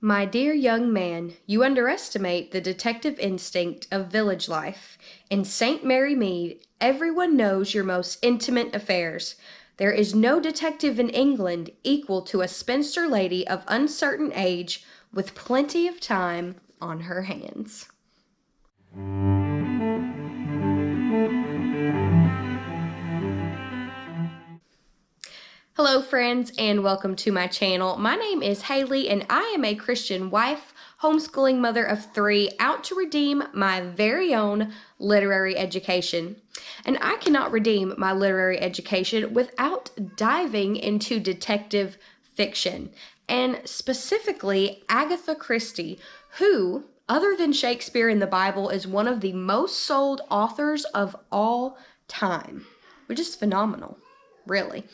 My dear young man, you underestimate the detective instinct of village life. In St. Mary Mead, everyone knows your most intimate affairs. There is no detective in England equal to a spinster lady of uncertain age with plenty of time on her hands. Hello friends and welcome to my channel. My name is Haley and I am a Christian wife, homeschooling mother of 3, out to redeem my very own literary education. And I cannot redeem my literary education without diving into detective fiction, and specifically Agatha Christie, who, other than Shakespeare and the Bible, is one of the most sold authors of all time, which is phenomenal, really.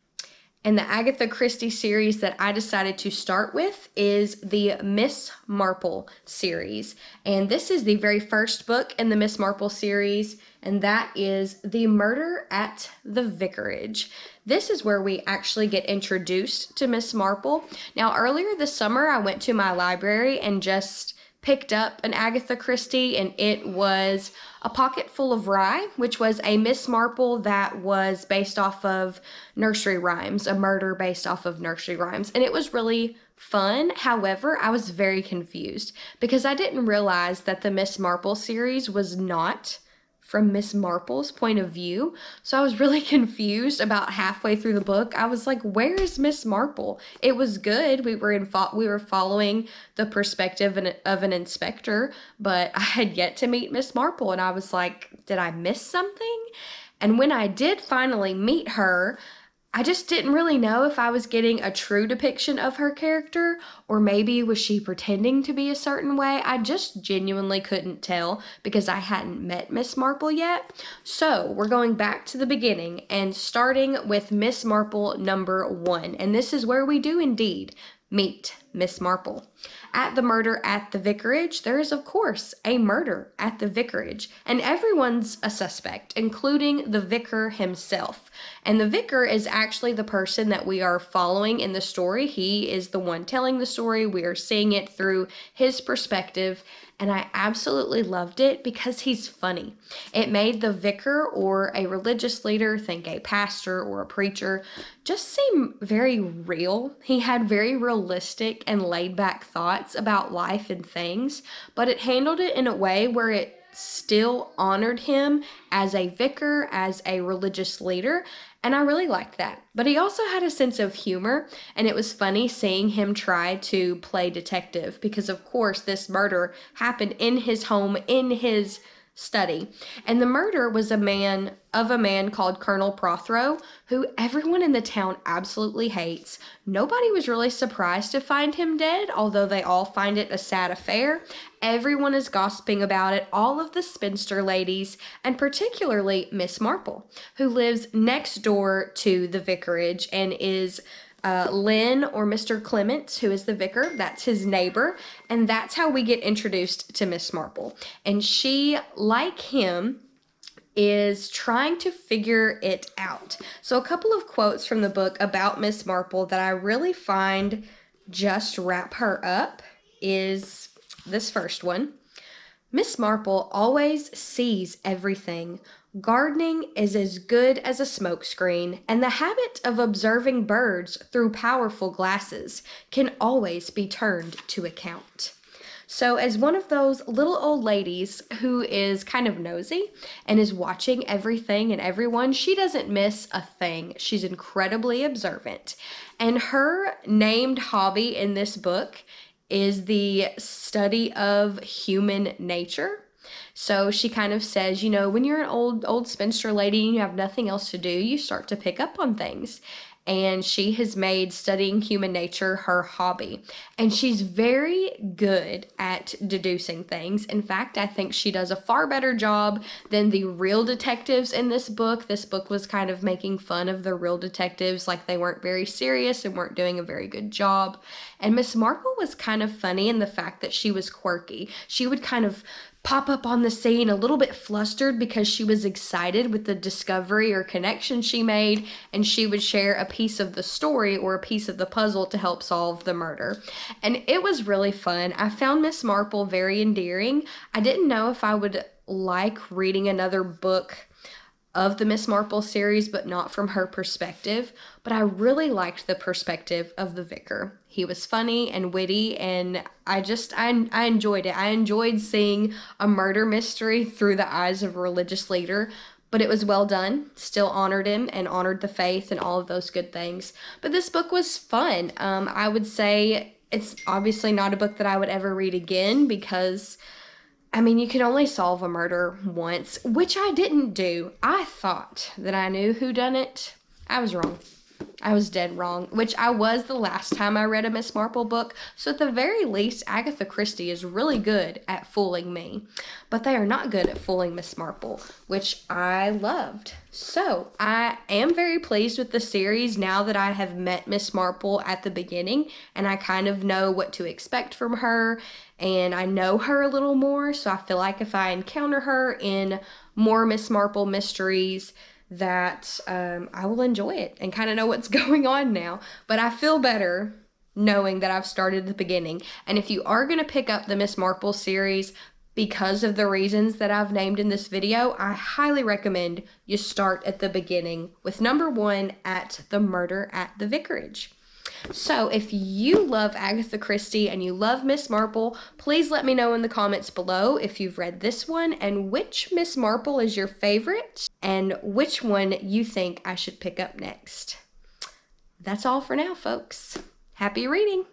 And the Agatha Christie series that I decided to start with is the Miss Marple series. And this is the very first book in the Miss Marple series, and that is The Murder at the Vicarage. This is where we actually get introduced to Miss Marple. Now, earlier this summer, I went to my library and just picked up an Agatha Christie, and it was A Pocketful of Rye, which was a Miss Marple that was based off of nursery rhymes, a murder based off of nursery rhymes, and it was really fun. However, I was very confused because I didn't realize that the Miss Marple series was not from Miss Marple's point of view. So I was really confused about halfway through the book. I was like, where is Miss Marple? It was good. We were following the perspective of an inspector, but I had yet to meet Miss Marple, and I was like, did I miss something? And when I did finally meet her, I just didn't really know if I was getting a true depiction of her character, or maybe was she pretending to be a certain way. I just genuinely couldn't tell because I hadn't met Miss Marple yet. So we're going back to the beginning and starting with Miss Marple number 1. And this is where we do indeed meet Miss Marple. At the murder at the vicarage, there is, of course, a murder at the vicarage, and everyone's a suspect, including the vicar himself. And the vicar is actually the person that we are following in the story. He is the one telling the story. We are seeing it through his perspective, and I absolutely loved it because he's funny. It made the vicar or a religious leader, think a pastor or a preacher, just seem very real. He had very realistic and laid-back thoughts about life and things, but it handled it in a way where it still honored him as a vicar, as a religious leader, and I really liked that. But he also had a sense of humor, and it was funny seeing him try to play detective because, of course, this murder happened in his home, in his study. And the murder was a man called Colonel Prothero, who everyone in the town absolutely hates. Nobody was really surprised to find him dead, although they all find it a sad affair. Everyone is gossiping about it, all of the spinster ladies, and particularly Miss Marple, who lives next door to the vicarage and is Lynn, or Mr. Clements, who is the vicar. That's his neighbor, and that's how we get introduced to Miss Marple. And she, like him, is trying to figure it out. So a couple of quotes from the book about Miss Marple that I really find just wrap her up is this first one. Miss Marple always sees everything. Gardening is as good as a smokescreen, and the habit of observing birds through powerful glasses can always be turned to account. So as one of those little old ladies who is kind of nosy and is watching everything and everyone, she doesn't miss a thing. She's incredibly observant. And her named hobby in this book is the study of human nature. So she kind of says, you know, when you're an old spinster lady and you have nothing else to do, you start to pick up on things. And she has made studying human nature her hobby. And she's very good at deducing things. In fact, I think she does a far better job than the real detectives in this book. This book was kind of making fun of the real detectives, like they weren't very serious and weren't doing a very good job. And Miss Marple was kind of funny in the fact that she was quirky. She would kind of pop up on the scene a little bit flustered because she was excited with the discovery or connection she made, and she would share a piece of the story or a piece of the puzzle to help solve the murder. And it was really fun. I found Miss Marple very endearing. I didn't know if I would like reading another book of the Miss Marple series, but not from her perspective. But I really liked the perspective of the vicar. He was funny and witty, and I enjoyed it. I enjoyed seeing a murder mystery through the eyes of a religious leader, but it was well done, still honored him and honored the faith and all of those good things. But this book was fun. I would say it's obviously not a book that I would ever read again because you can only solve a murder once, which I didn't do. I thought that I knew who done it. I was wrong. I was dead wrong, which I was the last time I read a Miss Marple book. So at the very least, Agatha Christie is really good at fooling me. But they are not good at fooling Miss Marple, which I loved. So I am very pleased with the series now that I have met Miss Marple at the beginning, and I kind of know what to expect from her, and I know her a little more. So I feel like if I encounter her in more Miss Marple mysteries, that I will enjoy it and kind of know what's going on now. But I feel better knowing that I've started at the beginning. And if you are going to pick up the Miss Marple series because of the reasons that I've named in this video, I highly recommend you start at the beginning with number 1 at the murder at the Vicarage. So if you love Agatha Christie and you love Miss Marple, please let me know in the comments below if you've read this one and which Miss Marple is your favorite and which one you think I should pick up next. That's all for now, folks. Happy reading!